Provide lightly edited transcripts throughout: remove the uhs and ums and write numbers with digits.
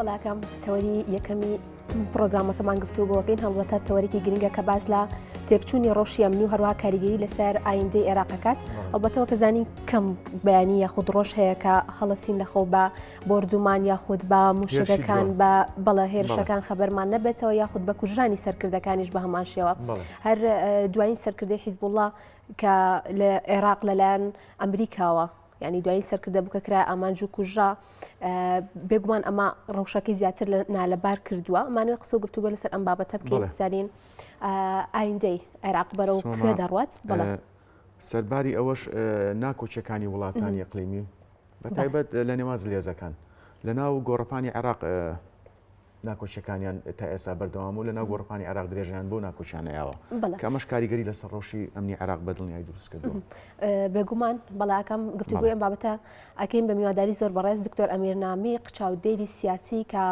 بەڵاکەم تەوەری یەکەمی پرۆگرامەکەمان گفتوگۆکەین هەمڵەتە تەوەرێکی گرنگە کە باز لە تێکچوونی ڕۆژی ئەمنی و هەروها کاریگەری لەسەر ئایندەی عێراقەکەات ئەلبەتەوە کە زانین کەم بەیانی یاخود ڕۆژ هەیە کە هەڵەسین لەخۆ بە بۆردومان یاخود بە موشکەکان بە بەڵە هێرشەکان خەبەرمان نەبێتەوە یاخود بە کوژرانی سەرکردەکانیش بە هەمان شێوە هەر دوایین سەرکردەی حیزبوڵڵا کە لە عێراق لەلایەن ئەمریکاوە ینی دوایی سەرکردە بکەکرا ئامانج و کوژرا بێگومان ئەمە ڕەوشەکەی زیاتر نالەبار کردووە ئەمانوێ قسە و گفتوگۆ لەسەر ئەم بابەتە بکەین زانین ئایندەی عێراق بەرەو کوێ دەڕوات سەرباری ئەوەش ناکۆچەکانی وڵاتانی ئەقلیمی بەتایبەت لە نێواز لێزەکان لە ناو گۆڕەپانی عێراق ناکۆچەکانیان تا ئێستا بەردەوام و لە ناو گۆڕەپانی عێراق درێژیان بۆ ناکۆچیانەیەوە کە ئەمەش کاریگەری لەسەر ڕۆژی ئەمنی عێراق بەدڵنیایی دروست کردووە بێگومان بەڵاکەم گفتوگوی ئەم بابەتە ئەکەین بە میواداری زۆر بەڕێز دکتۆر ئەمیر نامیق چاودێری سیاسی کە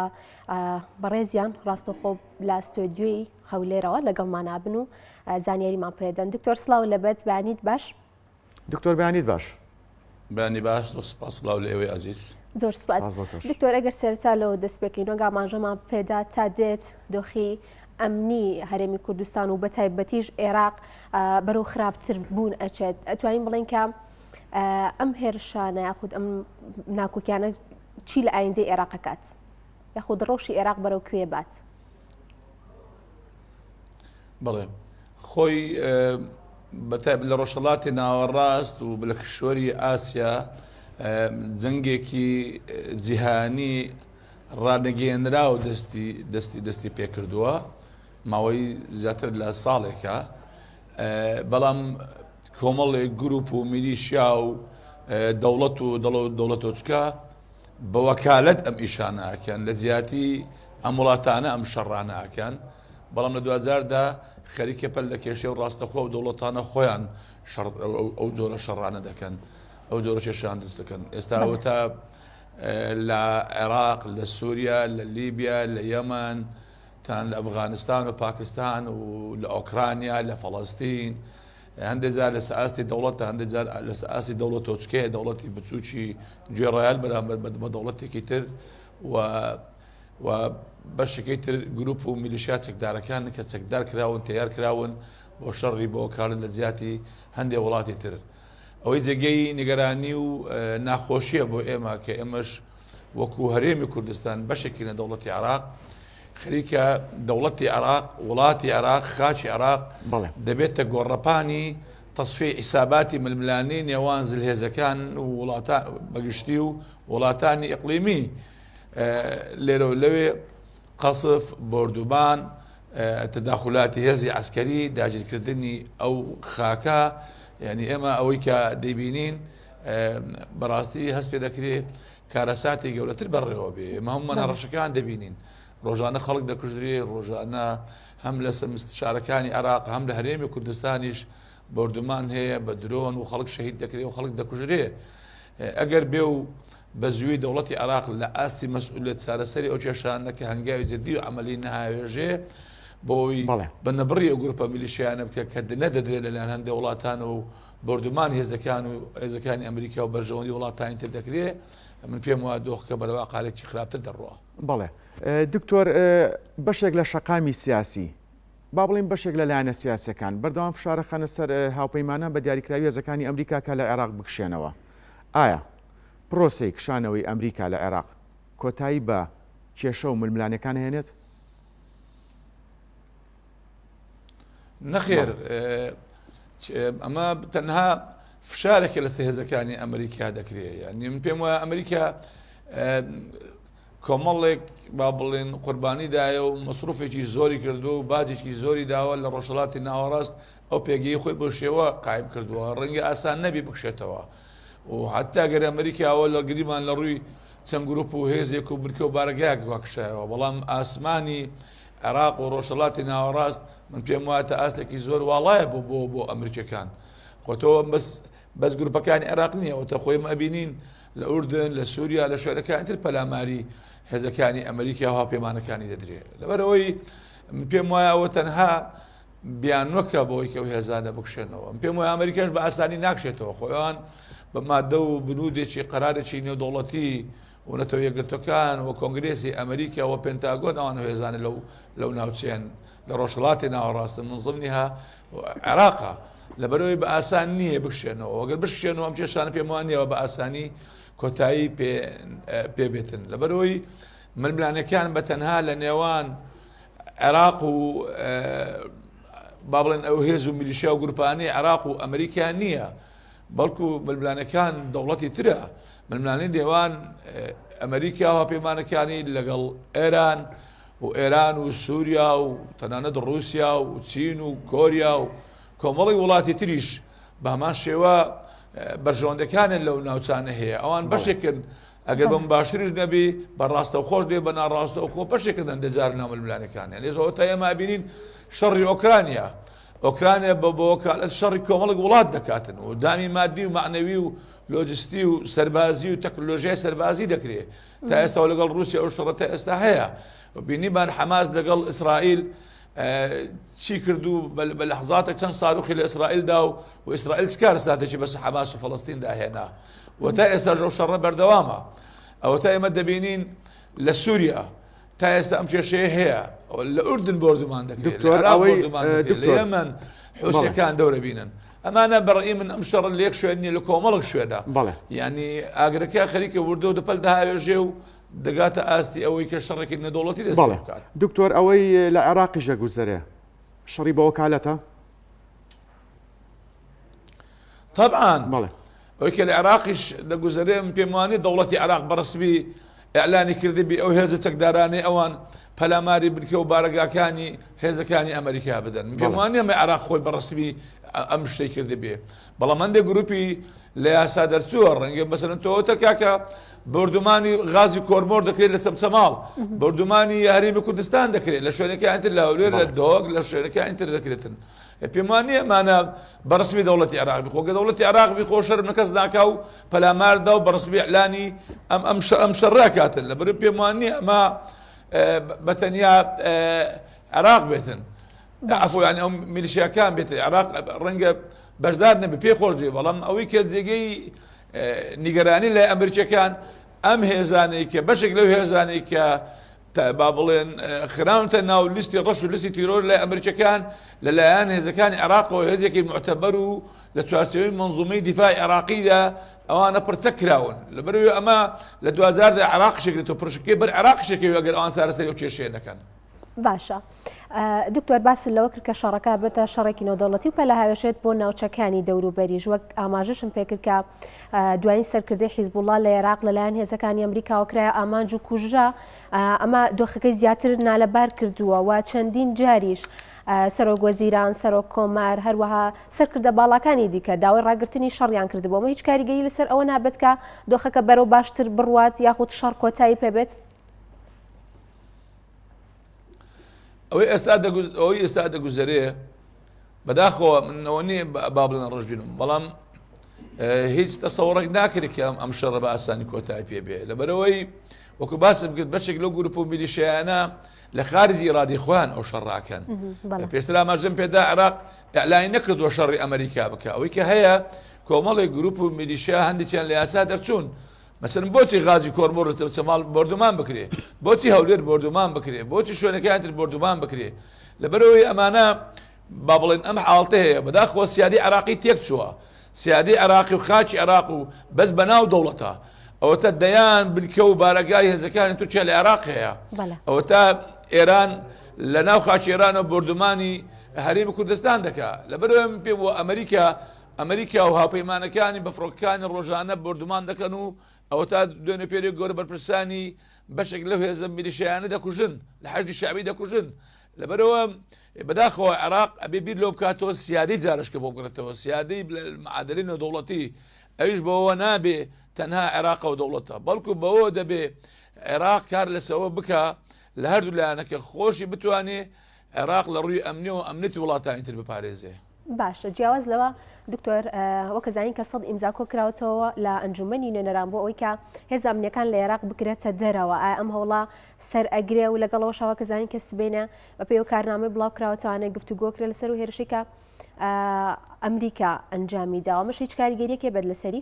بەڕێزیان ڕاستەخۆ لە ستۆدیۆی هەولێرەوە لەگەڵمان بن و زانیاریمان پێدەن دکتۆر سڵاو لەبەت بەیانیت باش دکتۆر بەیانیت باش بەیانی باش سوپاس سڵاو لە ئێوەی عەزیز زۆر سپاس دکتۆر ئەگەر سەرەتا لەوە دەست پێکەین ئاماژەمان پێدا تا دێت دۆخی ئەمنی هەرێمی کوردستان و بەتایبەتیش عێراق بەرەو خراپتر بوون ئەچێت ئەتوانین بڵێن کە ئەم هێرشانە یاخود ئەم ناکۆکیانە چی لە ئایندەی عێراقەکات یاخود ڕۆژی عێراق بەرەو کوێ بات بەڵێ خۆی بەتایب لە ڕۆژهەڵاتی ناوەڕاست و لە کشوەری ئاسیا جەنگێکی جیهانی ڕانەگەێنرا و دەستی پێکردووە ماوەی زیاتر لە ساڵێکە بەڵام کۆمەڵێک گروپ و میلیشیا و دەوڵەت و چکە بە وەکالەت ئەم ئیشانەکەن لە زیاتی ئەم وڵاتانە ئەم شەڕانەکەن بەڵام لە 2000دا خەریکە پەل لە کێشەی و ڕاستەخۆ و دەوڵەتانە خۆیان ئەو جۆرە شەڕانە دەکەن ئەو جۆرە کێشیان دروست دەکەن ئێستا ئەوەتە لە عێراق لە سووریا لە لیبیا لە یەمەن تان لە ئەفغانستان و پاکستان و لە ئۆکرانیا لە فەڵەستین هەندێک جار لە سەئاستی دەوڵەتە هەندێک جار لە سەئاستی دەوڵەت تۆچکەیە دەوڵەتی بچووکی گوێڕایال بەرامبەر بە دەوڵەتێکی تر و بەشێکی تر گروپ و میلیشیا چەکدارەکان کە چەکدار کراون تیار کراون بۆ شەڕی بۆ کارن لە زیاتی هەندێک وڵاتی تر ئەوەی جێگەی نیگەرانی و ناخۆشیە بۆ ئێمە کە ئێمەش وەکو هەرێمی کوردستان بەشێکی لە دەوڵەتی عێراق خەریکە دەوڵەتی عێراق وڵاتی عێراق خاچی عێراق دەبێتە گۆڕەپانی تەصفیە حیساباتی ململانی نێوان زلهێزەکان و وڵاتان بەگشتی و وڵاتانی ئیقلیمی لێرە و لەوێ قەسف بۆردوبان تەداخلاتی هێزی عەسکەری داگیرکردنی ئەو خاکە یعنی ئێمە ئەوەی کە دەیبینین بەڕاستی هەست پێ دەکرێت کارەساتی گەورەتر بەڕێوە بێ ئێمە هەمومان هەڕەشەکان دەبینین ڕۆژانە خەڵک دەکوژرێ ڕۆژانە هەم لە مستشارەکانی عێراق هەم لە هەرێمی کوردستانیش بۆردومان هەیە بە درۆن و خەڵک شەهید دەکرێت و خەڵک دەکوژرێ ئەگەر بێ و بە زووی دەوڵەتی عێراق لە ئاستی مەسئولیت چارەسەری ئەو کێشانە کە هەنگاوی جددی و عەمەلی نەهاوێژێ بۆی بە نەبڕی ئەو گروپە میلیشیانە بکە کە نەدەدرێت لەلایەن هەندێک وڵاتان و بۆردومان هێزەکان و هێزەکانی ئەمریکا و بەرژەوەندی وڵاتانی تر دەکرێت من پێم وایە دۆخەکە بەرەوا قالێکی خراپتر دەڕوە. بەڵێ دکتۆر بەشێک لە شەقامی سیاسی با بڵین بەشێک لە لایەنە سیاسەکان بەردەوام فشارە خەنە سەر هاوپەیمانان بە دیاریکراوی هێزەکانی ئەمریکا کە لە عێراق بکشێنەوە ئایا پرۆسەی کشانەوەی ئەمریکا لە عێراق کۆتایی بە کێشە و ململانەکان هێنێت؟ نەخێر ئەمە تەنها فشارێکە لەسەر هێزەکانی ئەمریکا دەکرێت یعنی من پێم وایە ئەمریکا کۆمەڵێک با بڵێن قوربانی دایە و مەسروفێکی زۆری کردو و باجێکی زۆری داوە لە ڕۆژهەڵاتی ناوەڕاست ئەو پێگەی خۆی بۆ شێوە قایم کردووە ڕەنگە ئاسان نەبی بکشێتەوە و حتا گەر ئەمریکاوە لە گریمان لە ڕووی چەند گروپ و هێزێک و بنکە و بارگایەک واکشایەوە بەڵام ئاسمانی عێراق و ڕۆژهەڵاتی ناوەڕاست من پێم وایە تا ئاستێکی زۆر واڵایە بۆ ئەمریکەکان خۆتەوە بەس گروپەکانی عێراق نییە ئەوتە خۆی ئەبینین لە ئوردن لە سووریا لە شوێنەکانی تر پەلاماری هێزەکانی ئەمریکا هاوپەیمانەکانی دەدرێت لەبەرەوەی من پێم وایە ئەوە تەنها بیانوەکە بۆی کە ئەو هێزانە بکشێنەوە پێم وایە ئەمریکاش بە ئاسانی ناکشێتەوە خۆیان بە مادە و بنودێکی قەرارێکی نێودەوڵەتی و نەتەوە یەکگرتوەکان و کۆنگرێسی ئەمریکا و پێنتاگۆن ئەوان هێزانە لەو ناوچیان لە ڕۆژهەڵاتی ناوەڕاستن من ضمنیها عێراقا لەبەرەوەی بە ئاسان نییە بکشێنەوە ئەگەر بشکێنەوە ئەم کێشانە پێم وانیەوە بە ئاسانی کۆتایی پێبێتن لەبەرەوەی ململانەکان بە تەنها لە نێوان عێراق و با بڵێن ئەو هێز و میلیشیا و گروپانەی عێراق و ئەمریکا نییە بەڵکو ململانەکان دەوڵەتی ترە ململانەی نێوان ئەمریکا هاوپەیمانەکانی لەگەڵ ئێران و سووریا و تەنانەت ڕووسیا و چین و کۆریا و کۆمەڵی وڵاتی تریش بە هەمان شێوە بەرژەوەندەکانن لەو ناوچانە هەیە ئەوان بەشێکن ئەگەر بەم باشتریش نەبی بەڕاستە و خۆش دێ بە ناڕاستە و خۆ بەشێکن دەجار ناو ململانەکان لێزەوە تا ئێمە بینین شەڕی ئۆکرانیا بە وەکالەت شەڕی کۆمەڵک وڵات دەکاتن و دامی مادی و معنەوی و لۆجستی و سەربازی و تەکنۆلۆژیای سەربازی دەکرێت تا ئێستا لەگەڵ رووسیا و شەڕەتە ئێستا هەیە بینیمان حەماس لەگەڵ ئیسرائیل چی کردو بە لەحظاتێک چەند ساروخی لە ئیسرائیلدا و ئیسرائیل چکار ساتێکی بەس حەماس و فەڵەستیندا هێنا و تا ئێستا ژەو شەڕە بەردەوامە ئەوە تا ئێمە دەبینین لە سووریا تا ئێستا ئەم کێشەیە هەیە لە ئوردن بۆردومان دەکرێت لە یەمەن حوسەکان دەورە بینن ئەمانە بەڕێی من ئەم شەڕ لە یەک شوێنی لە کۆمەڵک شوێدا یعنی ئاگرەکە خەریکە وردە و دەپەل داهاوێژێ و دەگاتە ئاستی ئەوەی کە شەڕێکی نەدەوڵەتی دەست بکات دکتۆر ئەوەی لە عێراقی ژەگوزەرێ شەڕی بە وەکالەتە طبعاً ئەوەی کە لە عێراقیش دەگوزەرێ پێم وانێ دەوڵەتی عێراق بەڕسمی ئێعلانی کردبی ئەو هێزە چەکدارانەی ئەوان پەلاماری بنکە و بارگاکانی هێزەکانی ئەمریکا بدەن پێم وانە ئەمە عێراق خۆی بەڕسمی ئەم شتەی کردبێ بەڵام هەندێک گروپی لە یاسا دەرچووە ڕەنگە مەسەلەن تۆتە کاکە بردومانی غازی کۆرمۆر دەکرێت لە چەمچەماڵ بردومانی هەرێمی کوردستان دەکرێت لە شوێنەکانی تر لە هەولێر لە دۆگ لە شوێنەکانی تر دەکرێتن پێم وانە ئەمانە بەڕسمی دەوڵەتی عێراق بخۆگە دەوڵەتی عێراق بخۆ شەرم نەکەس ناکا و پەلاماردا و بەڕسمی ئەعلانی ئەم شەڕا کاتن لەبەر پێم وانە ئەمە بەتەنیا عێراق بێتن عفو یعنی ئەو میلیشیاکان بێت عێراق ڕەنگە بەشدار نەبێ پێی خۆش دێ بەڵام ئەوەی کە جێگەی نیگەرانی لە ئەمریکیەکان ئەم هێزانەی کە بەشێک لەو هێزانەی کە با بڵێن خراونتە ناو لیستی ڕەش و لیستی تیرۆر لە ئەمریکیەکان لەلایەن هێزەکانی عێراقەوە هێزێکی معتەبەر و لە چوارچێوەی منزومەی دیفاعی عێراقیدا ئەوانە پرچە کراون لەبەرەوەی ئەمە لە 2010 عێراقیشێکێتەوە پرشکەی بەر عێراقیشێکی ئەگەر ئەوان چارەسەری ئەو کێشەیە نەکەن باشە دکتۆر باسی لەوە کرد کە شەڕەکە بێتە شەڕێکی نێودەوڵەتی و پەلە هاوێشێت بۆ ناوچەکانی دەوروبەریش وەک ئاماژەشم پێکرد کە دوایین سەرکردەی حیزبوڵڵا لە عێراق لەلایەن هێزەکانی ئەمریکاوە کرایە ئامانج و کوژرا ئەمە دۆخەکەی زیاتر نالەبار کردووە و چەندین جاریش سەرۆک وەزیران سەرۆک کۆمار هەروەها سەرکردە باڵاکانی دیکە داوای ڕاگررتنی شەڕیان کردبوو ئەمە هیچ کاریگەری لەسەر ئەوە نابێت کە دۆخەکە بەرەو باشتر بڕوات یاخود شەڕ کۆتایی پێبێت ئەوەی ئێستا دەگوزەرێ بەداخەوە منەوە نیە با بڵێن ڕژبینم بەڵام هیچ تەسەوڕێک ناکرێت کە ئەم شەڕە بە ئاسانی کۆتایی پێبێ لەبەرەوەی وەکو باسم کرد بەشێک لەو گروپ و میلیشیانە لە خارجی ئیرادی خۆیان ئەو شەڕاکەن پێشتر ئاماژەم پێدا عێراق ئیعلانی نەکردووە شەڕی ئەمریکا بکە ئەوەی کە هەیە کۆمەڵێک گروپ و میلیشیا هەندێکیان لە یاسا دەرچوون مثلا بۆچی غازی کۆرمۆر چەماڵ بردومان بکرێ بۆچی هەولێر بردومان بکرێ بۆچی شوێنەکانی تر بردومان بکرێ لەبەرەوەی ئەمانە با بڵێن ئەم حاڵتە هەیە بەداخەوە سیادی عێراقی تێک چووە سیادی عێراقی و خاچی عێراق و بەس بەناو دەوڵەتە ئەوەتە دەیان بنکە و بارەگای هێزەکانی تورکیا لە عێراق هەیە ئەوەتە ئێران لە ناو خاچی ئێرانە بردومانی هەرێمی کوردستان دەکات لەبەرەوەی پێ بۆ ئەمریکا و هاوپەیمانەکانی بەفڕۆکەکانی ڕۆژانە بردومان دەکەن و ئەوە تا دوێنێ پێری گۆرە بەرپرسانی بەشێک لەو هێزە میلیشیانە دەکوژن لە حەشدی شعبی دەکوژن لەبەرەوە بەداخەوە عێراق ئەبێ بیر لەو بکاتەوە سیادی جارشکە بۆ بگرێتەوە سیادی معادلەی نێودەوڵەتی ئەویش بەوە نابێ تەنها عێراق و دەوڵەتە بەڵکو بەوە دەبێ عێراق کار لەسەوە بکە لە هەردوو لایەنەکە خۆشی بتوانێ عێراق لە ڕووی ئەمنی و ئەمنیەتی وڵاتانی تر بپارێزێ باشە جیاواز لەوە دکتۆر وەکە زانین کە 100 ئیمزا کۆ کراوەتەوە لە ئەنجومەنی نوێنەران بۆ ئەوەی کە هێز ئەمنیەکان لە عێراق بکرێتە دەرەوە ئایا ئەم هەوڵا سەر ئەگرێ و لەگەڵەوە شەوە کە زانین کە سبێنە بە پێی و کارنامەی بڵاو کراوەتەوانە گفتوگۆکرێ لەسەر و هێرشی کە ئەمریکا ئەنجامی داوە مەش هیچ کاریگەریەکێ بێت لەسەری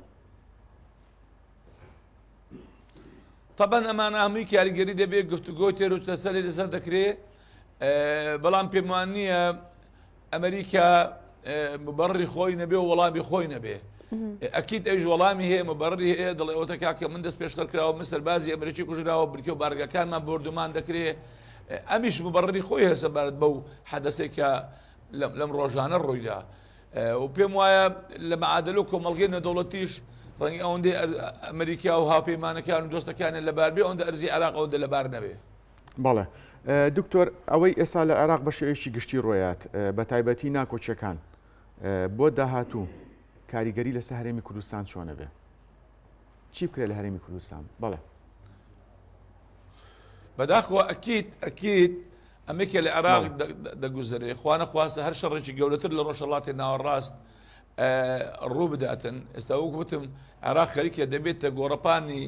طبعا ئەمانە هەمووی کاریگەری دەبێت گفتوگۆ تێر و تەسەلی لەسەر دەکرێت بەڵام پێم وان نییە ئەمریکا مبەڕی خۆی نەبێ و وەڵامی خۆی نەبێ ئەکید ئەوش وەڵامی هەیە مبەڕی هەیە دەڵێ ئەوتە کاکە من دەست پێشخەر کراوە من سەربازی ئەمریکی کوژراوە بریکە و بارگەکانمان بردومان دەکرێت ئەمیش مبەڕی خۆی هەیە سەبارەت بەو حەدەسێکە لەم ڕۆژانە ڕوویدا و پێم وایە لە مەعادلە و کۆمەڵگەی نەدەوڵەتیش ڕەنگی ئەوەندەی ئەمریکا و هاوپەیمانەکان و دۆستەکانی لەبار بێ ئەوەندە ئەرزی عێراق ئەوەندە لەبار نەبێ. بەڵێ دکتۆر ئەوەی ئێستا لە عێراق بە شێوەیەکی گشتی ڕۆیات بە تایبەتی ناکۆچەکان بۆ داهاتوو کاریگەری لەسەر هەرێمی کوردستان چۆنە بێ؟ چی بکرێت لە هەرێمی کوردستان؟ بەڵێ بەداخەوە ئەکید ئەمریکا لە عێراق دەگوزارێ خوانە خواستە هەر شەڕێکی گەورەتر لە ڕۆژهەڵاتی ناوەڕاست ڕوو بداتن. ئێستا وەکوتم عێراق خەریکە دەبێتە گۆڕەپانی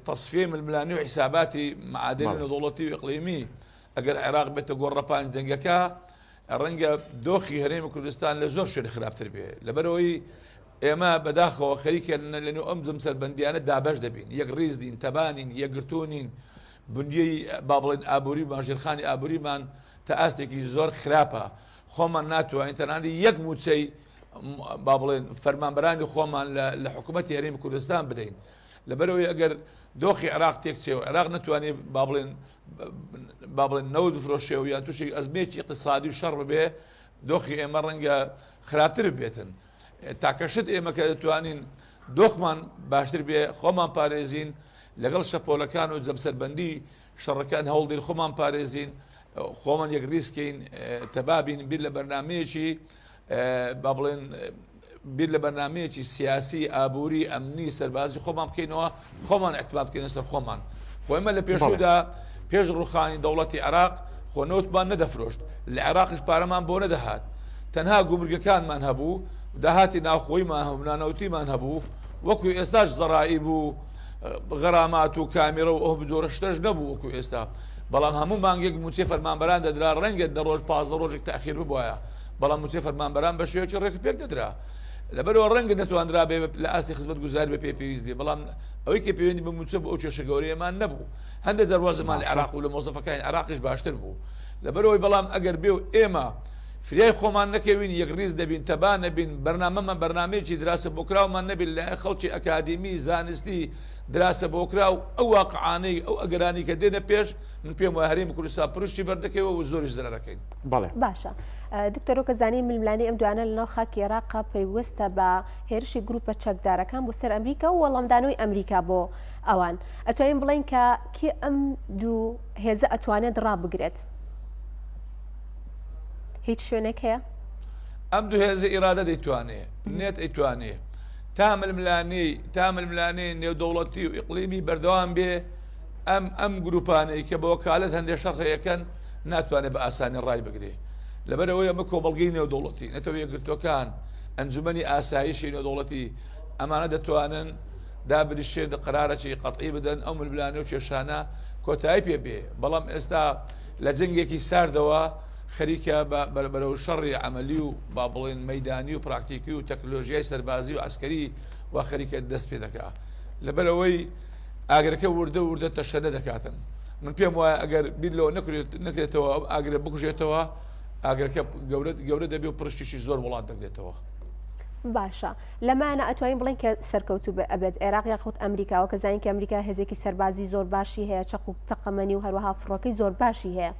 تصفیه ململانی و حساباتی معادن نەدەوڵەتی و ئیقلیمی ئەگەر عێراق بێتە گۆڕەپان جەنگەکە ڕەنگە دۆخی هەرێمی کوردستان لە زۆر شوێنی خراپتر بێ لەبەرەوەی ئێمە بەداخەوە خەریکە لەنێو ئەم سەربەندیانە دابەش دەبین یەک ڕیزدین تەبانین یەکگرتوونین بنیەی با بڵێن ئابووریمان ژێرخانی ئابووریمان تا ئاستێکی زۆر خراپە خۆمان ناتوانین تەنانەت یەک موچەی با بڵێن فەرمانبەرانی خۆمان لە حکوومەتی هەرێمی کوردستان بدەین لەبەرەوەی ئەگەر دۆخی عێراق تێکچێ و عێراق نتوانێت با بڵێن نەود فرۆشێ و یان تووشی ئەزمێکی اقتصادی و شەڕ ببێ دۆخی ئێمە ڕەنگە خراپتر بێتن تاکەشت ئێمە کە دەتوانین دۆخمان باشتر بێ خۆمان پارێزین لەگەڵ شەپۆلەکان و جەمسەربەندی شەڕەکان هەوڵدین خۆمان پارێزین خۆمان یەک ریسکین تەبابین بیر لە بەرنامەیەکی با بڵێن بیر لە بەرنامەیەکی سیاسی ئابووری ئەمنی سەربازی خۆمان بکەینەوە خۆمان ئەکتماب بکەین سەر خۆمان خۆمە لە پێشودا پێش ڕوخانی دەوڵەتی عێراق خۆ نەوتمان نەدەفرۆشت لە عێراقش پارەمان بۆ نەدەهات تەنها گومرگەکانمان هەبوو داهاتی ناوخۆیمان هەبوو نانەوتیمان هەبوو وەکو ئێستاش زەڕایی بوو غەرامات و کامێرە و ئەو بدۆرە شتەش نەبوو وەکو ئێستا بەڵام هەموو مانگێک موچێ فەرمانبەران دەدرا ڕەنگە دە ڕۆژ 15 ڕۆژێک تاخیر ببووایە بەڵام موچێ فەرمانبەران بە شێوەیەکی ڕێک پێک دەدرا لەبەرەوە ڕەنگە نەتوانرا بێ لە ئاستی خزمەت گوزار بە پێویست بێ بەڵام ئەوەی کە پەیوەندی بە موچە بۆ ئەو کێشە گەورەیەمان نەبوو هەندێک دەواازەمان لە عێراق و لە مۆزەفەکانی عێراقیش باشتر بوو لەبەرەوەی بەڵام ئەگەر بێ و ئێمە فریای خۆمان نەکەوین یەک ڕیز دەبین تەبان نەبین بەرنامەمان بەرنامەیەکی دراسە بۆ کراومان نەبین لە خەڵکی ئەکادمی زانستی دراسە بۆ کراو ئەو واقعانەی ئەو ئەگەرانی کە دێنە پێش من پێم وایە هەرێمی کوردستان پڕشتی بەردەکەوە و زۆریش زەرەکەین. بەڵێ باشە دکتۆر کە زانین ململانی ئەم دوانە لەناو خاکی عێراق پەیوەستە بە هێرشی گروپە چەکدارەکان بۆ سەر ئەمریکا و وەڵامدانەوەی ئەمریکا بۆ ئەوان ئەتوانین بڵێن کە کێ ئەم دوو هێزە ئەتوانێت ڕابگرێت هیچ شوێنێک هەیە؟ ئەم دوو هێزە ئیرادە دەیتوانێ نێت ئەیتوانێ تا ململانەی نێودەوڵەتی و ئیقلیمی بەردەوام بێ ئەم گروپانەی کە بە وەکالەت هەندێک شەڕەیەکەن ناتوانێت بە ئاسانی ڕای بگرێ لەبەرەوەی ئەمە کۆمەڵگەی نێودەوڵەتی نێتەوە یەکگرتوەکان ئەنجومەنی ئاسایشی نێودەوڵەتی ئەمانە دەتوانن دابریشێت قەرارەکی قەتعی بدەن ئەو ململانە و کێشانە کۆتایی پێ بێ بەڵام ئێستا لە جەنگێکی ساردەوە خەریکە بەرەو شەڕی عەمەلی و با بڵێن مەیدانی و پراکتیکی و تەکنۆلۆژیای سەربازی و عسکەری وا خەریکە دەست پێ دەکات لەبەرەوەی ئاگرەکە وردە تەشەدە دەکاتن من پێم وایە ئەگەر بیر لەوە نەکرێتەوە ئاگرە بکوژێتەوە ئاگرەکە گەورە دەبێ و پرشتیشی زۆر وڵات دەگرێتەوە. باشە لەمانە ئەتوانین بڵێن کە سەرکەوتوو ئەبێت عێراق یاخود ئەمریکاوە کە زانین کە ئەمریکا هێزێکی سەربازی زۆر باشی هەیە چەق و تەقەمەنی و هەروەها فڕۆکەی زۆر باشی هەیە.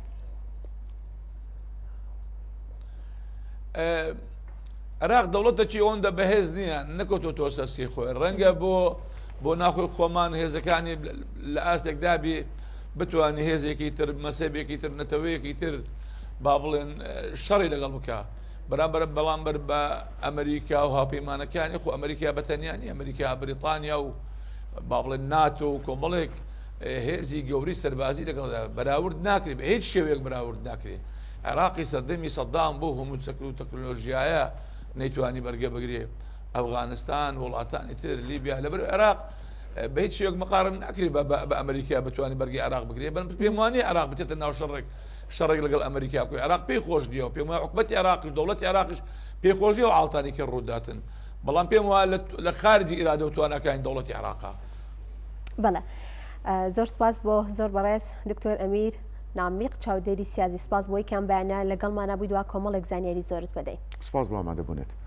عێراق دەوڵەتێکی ئەوەندە بەهێز نییە نەکەوتۆ تۆ سەسکی خۆی ڕەنگە بۆ ناخۆی خۆمان هێزەکانی لە ئاستێک دابی بتوانانی هێزێکی تر مەسەبێکی تر نەتەوەیەکی تر با بڵێن شەڕی لەگەڵ بکە بەڵامبەر بە ئەمریکا و هاوپەیمانەکانی خۆ ئەمریکا بەتەنیانی ئەمریکا بریتانیا و با بڵێن ناتۆ و کۆمەڵێک هێزی گەوری سەربازی لەگەڵدا بەراورد ناکرێت هیچ شێوەیەک بەراورد ناکرێت عێراقی سەردەمی سەدام بۆ هەموو چەکر و تەکنۆلۆژیایە نەیتوانی بەرگە بگرێ ئەفغانستان وڵاتانی تر لیبیا لەبەر عێراق بە هیچ شێوەیەک مقارن ناکرێت بە ئەمریکا بتوانانی بەرگی عێراق بگرێ بەن پێم وانە عێراق بچێتە ناو شەڕێک لەگەڵ ئەمریکا کوی عێراق پێی خۆش دیە و پێم وایە حکومەتی عێراقیش دەوڵەتی عێراقیش پێی خۆشی و ئاڵتانی کە ڕووداتن بەڵام پێم وایە لە خارجی ئیرادە و توانەکانی دەوڵەتی عێراقا. بەڵێ زۆر سپاس بۆ زۆر بەڕێز دکتۆر ئەمیر نامیق چاودێری سیازی سپاس بۆی کام بەیانە لەگەڵمانە بووی دوا کۆمەڵێک زانیاری زۆرت بدەین. سپاس بۆ ئامادەبوونێت.